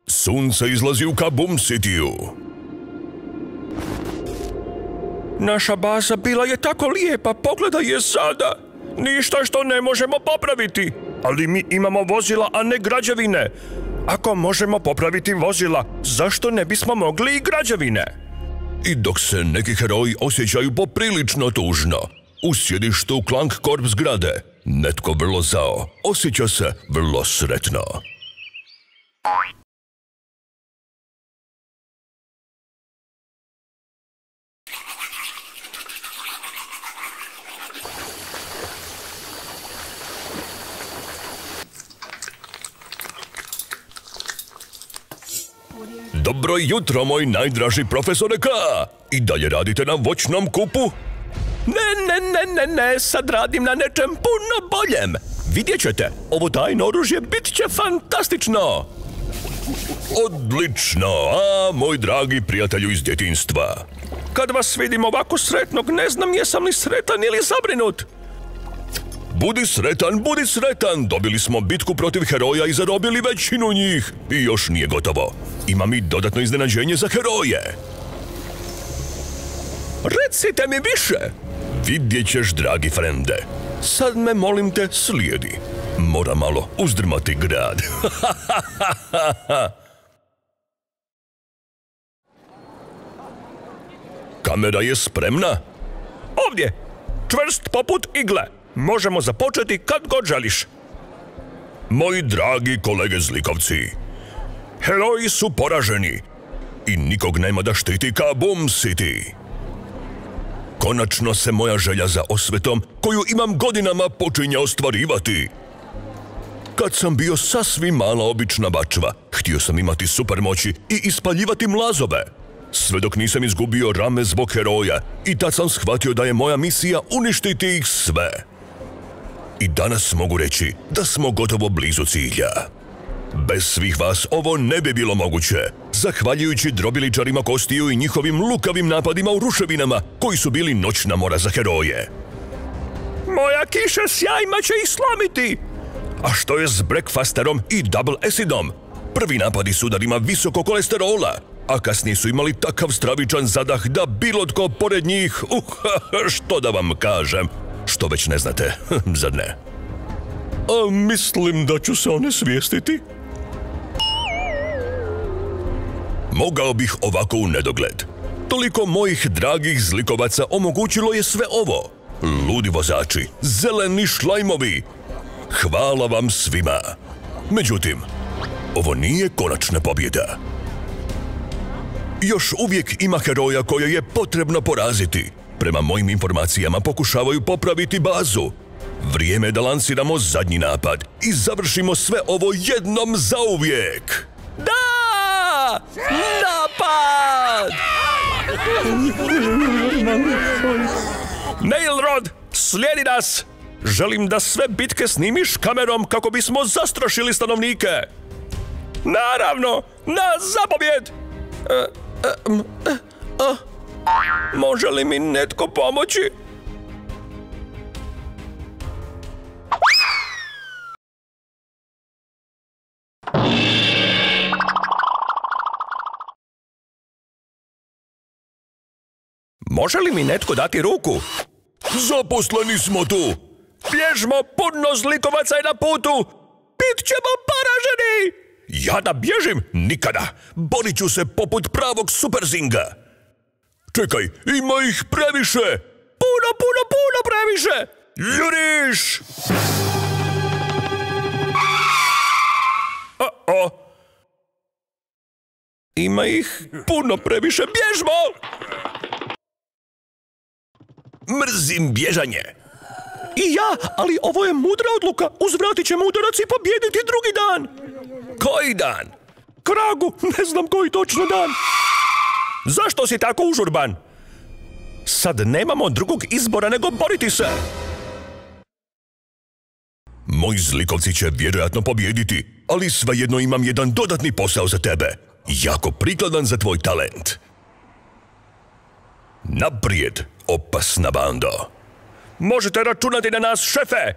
Sunce izlazi u Kaboom Cityu. Naša baza bila je tako lijepa, pogledaj je sada. Ništa što ne možemo popraviti. Ali mi imamo vozila, a ne građevine. Ako možemo popraviti vozila, zašto ne bismo mogli i građevine? I dok se neki heroji osjećaju poprilično tužno, u sjedištu Clank Corp zgrade, netko vrlo zao osjeća se vrlo sretno. Dobro jutro, moj najdraži profesore K. I dalje radite na voćnom kupu? Ne, sad radim na nečem puno boljem. Vidjet ćete, ovo tajno oružje bit će fantastično. Odlično, a moj dragi prijatelju iz djetinjstva. Kad vas vidim ovako sretnog, ne znam jesam li sretan ili zabrinut. Budi sretan, dobili smo bitku protiv heroja i zarobili većinu njih. I još nije gotovo. Imam i dodatno iznenađenje za heroje. Recite mi više. Vidjet ćeš, dragi frende. Sad me, molim te, slijedi. Mora malo uzdrmati grad. Kamera je spremna? Ovdje, čvrst poput igle. Možemo započeti kad god želiš. Moji dragi kolege zlikovci, heroji su poraženi i nikog nema da štiti Kaboom City. Konačno se moja želja za osvetom, koju imam godinama, počinje ostvarivati. Kad sam bio sasvim mala obična bačva, htio sam imati supermoći i ispaljivati mlazove. Sve dok nisam izgubio rame zbog heroja i tad sam shvatio da je moja misija uništiti ih sve. I danas mogu reći da smo gotovo blizu cilja. Bez svih vas ovo ne bi bilo moguće, zahvaljujući drobiličarima kostiju i njihovim lukavim napadima u ruševinama, koji su bili noćna mora za heroje. Moja kiša s jajima će ih slomiti! A što je s breakfasterom i double acidom? Prvi napadi s udarima visoko kolesterola, a kasnije su imali takav stravičan zadah da bilo tko pored njih, što da vam kažem, što već ne znate, zar ne? A mislim da ću se onesvijestiti. Mogao bih ovako u nedogled. Toliko mojih dragih zlikovaca omogućilo je sve ovo. Ludi vozači, zeleni šlajmovi. Hvala vam svima. Međutim, ovo nije konačna pobjeda. Još uvijek ima heroja koje je potrebno poraziti. Prema mojim informacijama pokušavaju popraviti bazu. Vrijeme je da lansiramo zadnji napad i završimo sve ovo jednom zauvijek. Da! Napad! Nailrod, slijedi nas! Želim da sve bitke snimiš kamerom kako bismo zastrašili stanovnike. Naravno, na zapovjed! Može li mi netko pomoći? Može li mi netko dati ruku? Zaposleni smo tu! Bježmo, puno zlikovaca je na putu! Bit ćemo poraženi! Ja da bježim? Nikada! Borit ću se poput pravog superzinga! Čekaj, ima ih previše! Puno previše! Juriš! Ima ih puno previše, bježmo! Mrzim bježanje! I ja, ali ovo je mudra odluka. Uzvratit ćemo udarac i pobijediti drugi dan. Koji dan? Kragu, ne znam koji točno dan. Zašto si tako užurban? Sad nemamo drugog izbora nego boriti se. Moji zlikovci će vjerojatno pobijediti, ali svejedno imam jedan dodatni posao za tebe. Jako prikladan za tvoj talent. Naprijed, opasna bando. Možete računati na nas, šefe!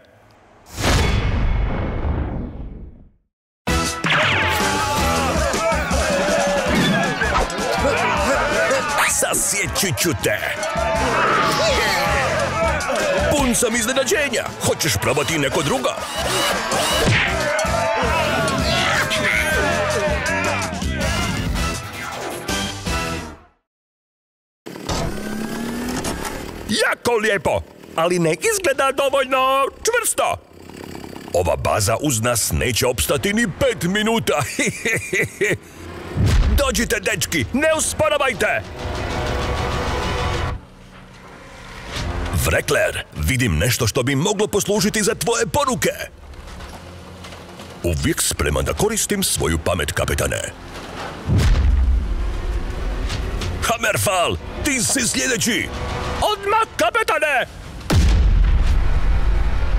Spriječit ću te! Pun sam iznenađenja! Hoćeš probati neko drugo? Jako lijepo, ali ne izgleda dovoljno čvrsto. Ova baza uz nas neće opstati ni 5 minuta. Dođite, dečki, ne usporavajte! Vrekler, vidim nešto što bi moglo poslužiti za tvoje poruke. Uvijek spreman da koristim svoju pamet, kapetane. Hammerfall, ti si sljedeći! Odmah, kapetane!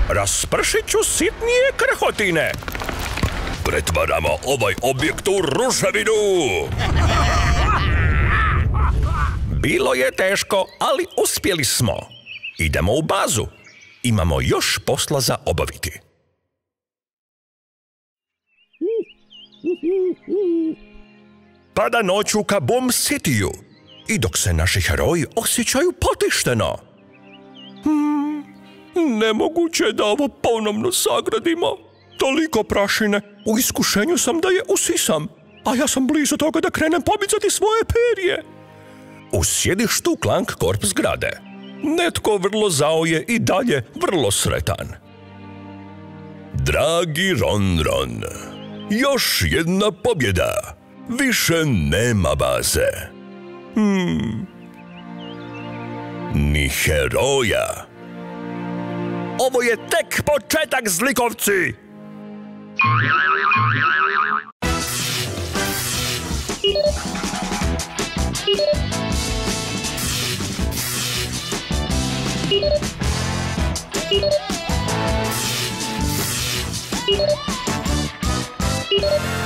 Raspršit ću sitnije krhotine. Pretvaramo ovaj objekt u ruševinu! Bilo je teško, ali uspjeli smo. Idemo u bazu. Imamo još posla za obaviti. Pada noć u Kaboom Cityu i dok se naši heroji osjećaju potišteno. Nemoguće je da ovo ponovno sagradimo. Toliko prašine. U iskušenju sam da je usisam, a ja sam blizu toga da krenem pomicati svoje perje. U sjedištu Clank Corp zgrade. Netko vrlo zao je i dalje vrlo sretan. Dragi Ron, još jedna pobjeda. Više nema baze. Ni heroja. Ovo je tek početak, zlikovci! Thank you.